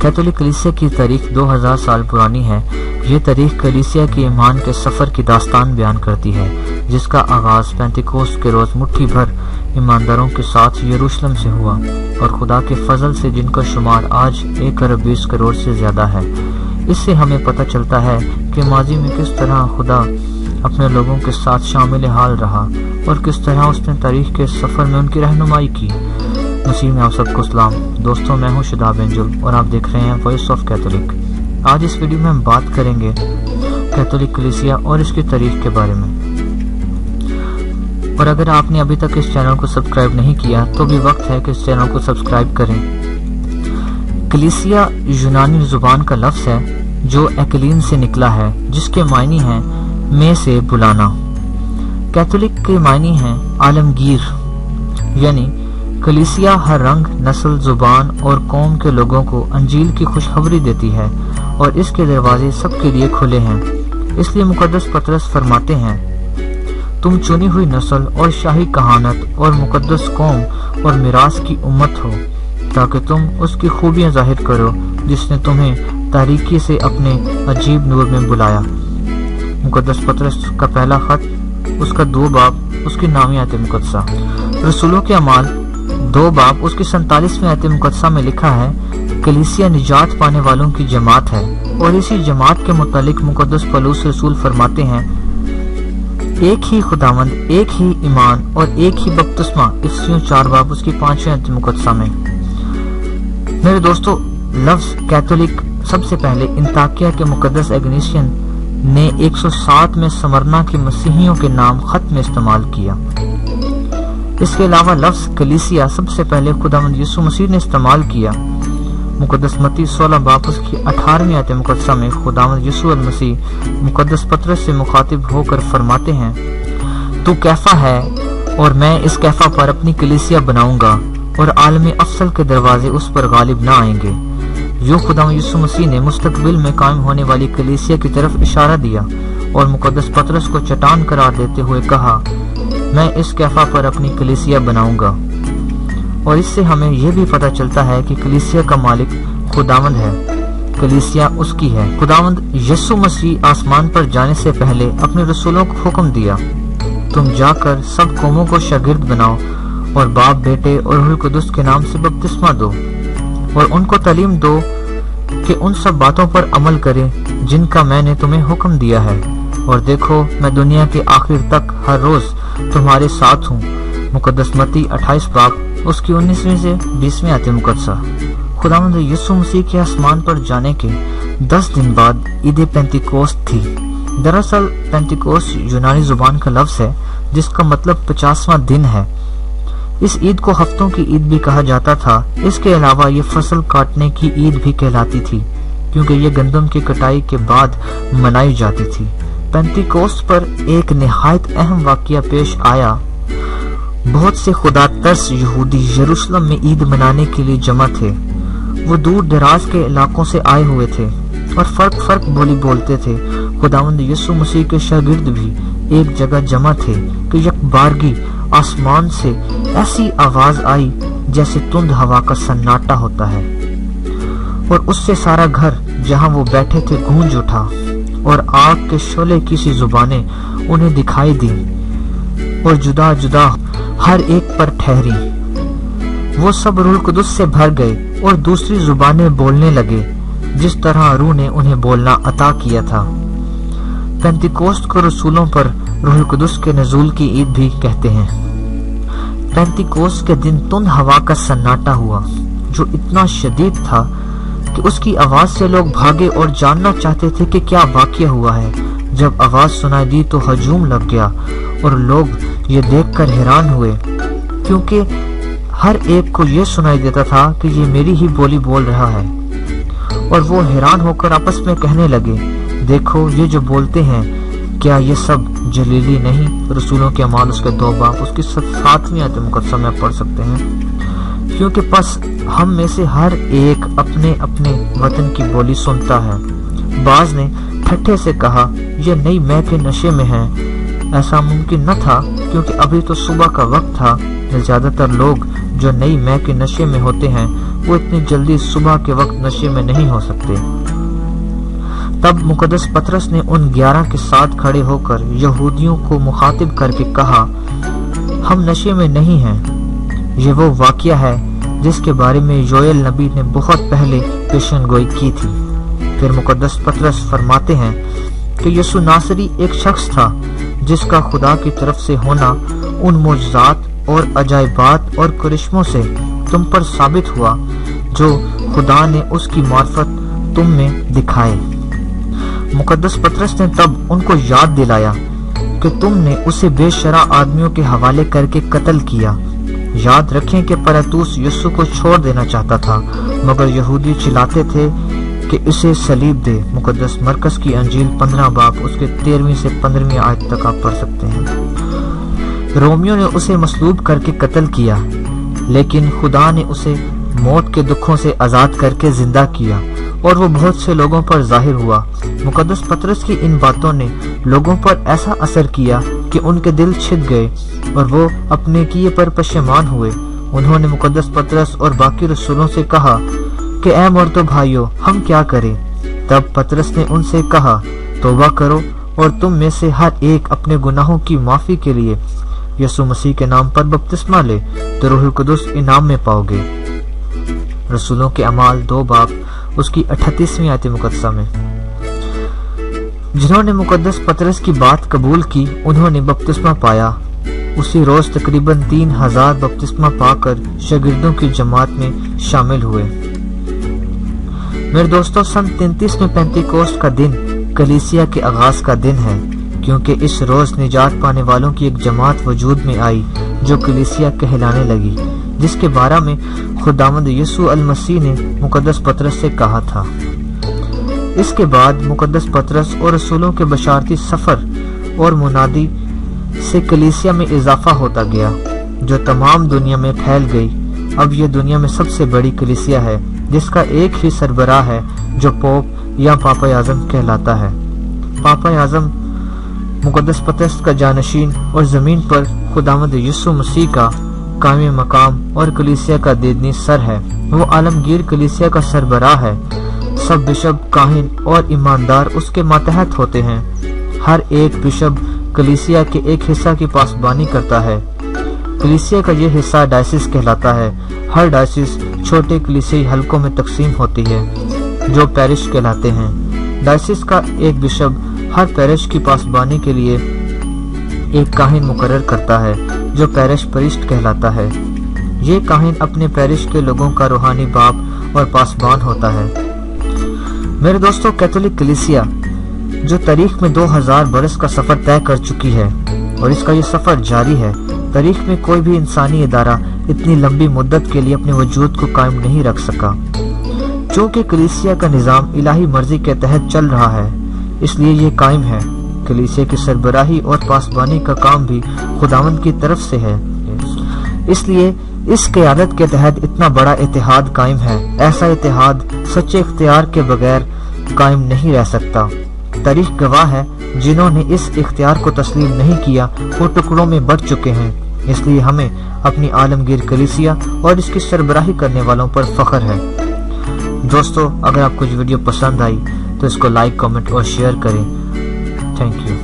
Catholic कलीसिया की तारीख 2000 साल पुरानी है। ये तारीख कलीसिया के ईमान के सफ़र की दास्तान बयान करती है, जिसका आगाज़ पेंटिकोस्ट के रोज़ मुट्ठी भर ईमानदारों के साथ यरूशलेम से हुआ और खुदा के फजल से जिनका शुमार आज 1 अरब 20 करोड़ से ज़्यादा है। इससे हमें पता चलता है कि माजी में किस तरह खुदा अपने लोगों के साथ शामिल हाल रहा और किस तरह उसने तारीख के सफ़र में उनकी रहनुमाई की। मसीह में आप सबको सलाम। दोस्तों, मैं हूं शदाब एंजल और आप देख रहे हैं वॉइस ऑफ कैथोलिक। आज इस वीडियो में हम बात करेंगे कैथोलिक कलीसिया और इसकी तारीख के बारे में। और अगर आपने अभी तक इस चैनल को सब्सक्राइब नहीं किया तो भी वक्त है कि इस चैनल को सब्सक्राइब करें। कलीसिया यूनानी जुबान का लफ्ज़ है जो एक्लीन से निकला है, जिसके मायने हैं में से बुलाना। कैथोलिक के मायने हैं आलमगीर, यानी कलीसिया हर रंग, नस्ल, जुबान और कौम के लोगों को अंजील की खुशखबरी देती है और इसके दरवाजे सबके लिए खुले हैं। इसलिए मुकद्दस पतरस फरमाते हैं, तुम चुनी हुई नस्ल और शाही कहानत और मुकद्दस कौम और मिरास की उम्मत हो, ताकि तुम उसकी खूबियां जाहिर करो जिसने तुम्हें तारीकी से अपने अजीब नूर में बुलाया। मुकद्दस पतरस का पहला खत, उसका 2 बाब, उसकी नामी आयत मुकद्दसा। रसूलों के अमाल 2 बाब, उसकी 47वीं आयत मुकद्दसा में लिखा है, कलीसिया निजात पाने वालों की जमात है। और इसी जमात के मुतालिक मुकद्दस पौलुस रसूल फरमाते हैं, एक ही खुदावंद, एक ही ईमान और एक ही बपतिस्मा। इफिसियों 4 बाब, उसकी 5वीं आयत मुकद्दसा में। मेरे दोस्तों, लफ्ज कैथोलिक सबसे पहले इंताकिया के मुकद्दस इग्नातियन ने 107 में स्मरना के मसीहियों के नाम खत में इस्तेमाल किया। इसके अलावा लफ्ज कलीसिया सबसे पहले खुदावंद यीशु मसीह ने इस्तेमाल किया। मुकद्दस मत्ती 16 बाब, उसकी 18वीं आयत मुकद्दसा में खुदावंद यीशु मसीह मुकद्दस पतरस से मुखातिब होकर फरमाते हैं, तू कैफा है और मैं इस कैफा पर अपनी कलीसिया बनाऊंगा और आलमी अफसल के दरवाजे उस पर गालिब न आएंगे। यूं खुदावंद यीशु मसीह ने मुस्तकबिल में कायम होने वाली कलीसिया की तरफ इशारा दिया और मुकद्दस पतरस को चट्टान करार देते हुए कहा, मैं इस कैफा पर अपनी कलीसिया बनाऊंगा। और इससे हमें यह भी पता चलता है कि कलीसिया का मालिक खुदावंद है, कलीसिया उसकी है। खुदावंद यीशु मसीह आसमान पर जाने से पहले अपने रसूलों को हुक्म दिया, तुम जाकर सब कौमों को शागिर्द बनाओ और बाप, बेटे और रूह कुदस के नाम से बपतिस्मा दो और उनको तालीम दो कि उन सब बातों पर अमल करें जिनका मैंने तुम्हें हुक्म दिया है। और देखो, मैं दुनिया के आखिर तक हर रोज तुम्हारे साथ हूँ। मुकद्दस मत्ती 28 बाब, उसकी 19वीं से 20वीं आयत मुकद्दसा। खुदावंद यीशु मसीह के आसमान पर जाने के 10 दिन बाद ईद पेंटिकोस्ट थी। दरअसल पेंटिकोस्ट यूनानी जुबान का लफ्ज है जिसका मतलब 50वां दिन है। इस ईद को हफ्तों की ईद भी कहा जाता था। इसके अलावा ये फसल काटने की ईद भी कहलाती थी, क्योंकि ये गंदम की कटाई के बाद मनाई जाती थी। पेंटिकोस्ट पर एक निहायत अहम वाकया पेश आया। बहुत से खुदा तरस यहूदी यरूशलेम में ईद मनाने के लिए जमा थे। वो दूर दराज के इलाकों से आए हुए थे और फर्क बोली बोलते थे। खुदावंद यीशु मसीह के शागिर्द भी एक जगह जमा थे कि यकबारगी आसमान से ऐसी आवाज आई जैसे तुंद हवा का सन्नाटा होता है, और उससे सारा घर जहां वो बैठे थे गूंज उठा और आग के शोले की सी जुबानें उन्हें दिखाई दी और जुदा जुदा हर एक पर ठहरी। वो सब रूह कुदस से भर गए और दूसरी जुबानें बोलने लगे जिस तरह रूह ने उन्हें बोलना अता किया था। पेंटिकोस्ट को रसूलों पर रूह कुदस के नज़ूल की ईद भी कहते हैं। पेंटिकोस्ट के दिन तुंद हवा का सन्नाटा हुआ जो इतना शदीद था कि उसकी आवाज से लोग भागे और जानना चाहते थे कि क्या वाकया हुआ है। जब आवाज सुनाई दी तो हजूम लग गया और लोग ये देखकर हैरान हुए, क्योंकि हर एक को ये सुनाई देता था कि ये मेरी ही बोली बोल रहा है। और वो हैरान होकर आपस में कहने लगे, देखो ये जो बोलते हैं, क्या ये सब जलीली नहीं? रसूलों के अमाल उसके 2 बाब, उसकी 7वीं आयत मुकद्दसा में पढ़ सकते हैं। क्योंकि बस हम में से हर एक अपने अपने वतन की बोली सुनता है। बाज ने ठट्ठे से कहा, यह नई मैं के नशे में है। ऐसा मुमकिन न था क्योंकि अभी तो सुबह का वक्त था। ज्यादातर लोग जो नई मैं के नशे में होते हैं वो इतनी जल्दी सुबह के वक्त नशे में नहीं हो सकते। तब मुकद्दस पतरस ने उन 11 के साथ खड़े होकर यहूदियों को मुखातिब करके कहा, हम नशे में नहीं हैं। ये वो वाकया है जिसके बारे में योएल नबी ने बहुत पहले पेशनगोई की थी। फिर मुकद्दस पतरस फरमाते हैं कि यीशु नासरी एक शख्स था जिसका खुदा की तरफ से होना उन मोजज़ात और अजायबात और करिश्मों से तुम पर साबित हुआ जो खुदा ने उसकी मार्फत तुम में दिखाए। मुकद्दस पतरस ने तब उनको याद दिलाया कि तुमने उसे बेशरा आदमियों के हवाले करके कत्ल किया। याद रखें कि पिलातुस यीशु को छोड़ देना चाहता था, मगर यहूदी चिल्लाते थे कि इसे सलीब दे। मुकद्दस मरकस की अंजील 15 बाब उसके 13वीं से 15वीं आयत तक आप पढ़ सकते हैं। रोमियो ने उसे मसलूब करके कत्ल किया, लेकिन खुदा ने उसे मौत के दुखों से आजाद करके जिंदा किया और वो बहुत से लोगों पर जाहिर हुआ। मुकद्दस पतरस की इन बातों ने लोगों पर ऐसा असर किया कि उनके दिल छिद गए और वो अपने किए पर पशेमान हुए। उन्होंने मुकद्दस पतरस और बाकी रसूलों से कहा कि ऐ मर्दों भाइयों, हम क्या करें? तब पतरस ने उनसे कहा, तौबा करो और तुम में से हर एक अपने गुनाहों की माफी के लिए यीशु मसीह के नाम पर बपतिस्मा ले, तो रूहुल कुदुस इनाम में पाओगे। रसूलों के अमाल 2 बाब उसकी 38वीं आयत मुकद्दसा में। जिन्होंने मुकद्दस पतरस की बात कबूल की उन्होंने बपतिस्मा पाया। उसी रोज तकरीबन 3000 बपतिस्मा पाकर शागिर्दों की जमात में शामिल हुए। मेरे दोस्तों, सन 33 में पेंतीकोस्ट का दिन कलीसिया के आगाज का दिन है, क्योंकि इस रोज निजात पाने वालों की एक जमात वजूद में आई जो कलीसिया कहलाने लगी, जिसके बारे में खुदावंद यीशु अल मसीह ने मुकद्दस पतरस से कहा था। इसके बाद मुकद्दस पतरस और रसूलों के बशारती सफर और मुनादी से कलीसिया में इजाफा होता गया, जो तमाम दुनिया में फैल गई। अब यह दुनिया में सबसे बड़ी कलीसिया है, जिसका एक ही सरबराह है जो पोप या पापा आजम कहलाता है। पापा आजम मुकद्दस पतरस का जानशीन और जमीन पर खुदावंद यीशु मसीह का कायम मकाम और कलीसिया का दीदनी सर है। वो आलमगीर कलीसिया का सरबराह है। सब बिशप, काहिन और ईमानदार उसके मातहत होते हैं। हर एक बिशप कलीसिया के एक हिस्सा की पासबानी करता है। कलीसिया का यह हिस्सा डायसिस कहलाता है। हर डायसिस छोटे कलीसियाई हलकों में तकसीम होती है जो पैरिश कहलाते हैं। डायसिस का एक बिशप हर पैरिश की पासबानी के लिए एक काहिन मुकर्रर करता है जो पैरिश परिस्ट कहलाता है। ये काहिन अपने पैरिश के लोगों का रूहानी बाप और पासबान होता है। मेरे दोस्तों, कैथोलिक कलीसिया जो तारीख में 2000 बरस का सफर तय कर चुकी है और इसका ये सफर जारी है। तारीख में कोई भी इंसानी इदारा इतनी लंबी मुद्दत के लिए अपने वजूद को कायम नहीं रख सका। चूंकि कलीसिया का निजाम इलाही मर्जी के तहत चल रहा है, इसलिए ये कायम है। कलीसिया की सरबराही और पासबानी का काम भी खुदावंद की तरफ से है, इसलिए इस क़यादत के तहत इतना बड़ा इत्तेहाद कायम है। ऐसा इत्तेहाद सच्चे इख्तियार के बगैर कायम नहीं रह सकता। तारीख गवाह है, जिन्होंने इस इख्तियार को तस्लीम नहीं किया वो टुकड़ों में बढ़ चुके हैं। इसलिए हमें अपनी आलमगीर कलीसिया और इसकी सरबराही करने वालों पर फख्र है। दोस्तों, अगर आपको ये वीडियो पसंद आई तो इसको लाइक, कमेंट और शेयर करें। Thank you.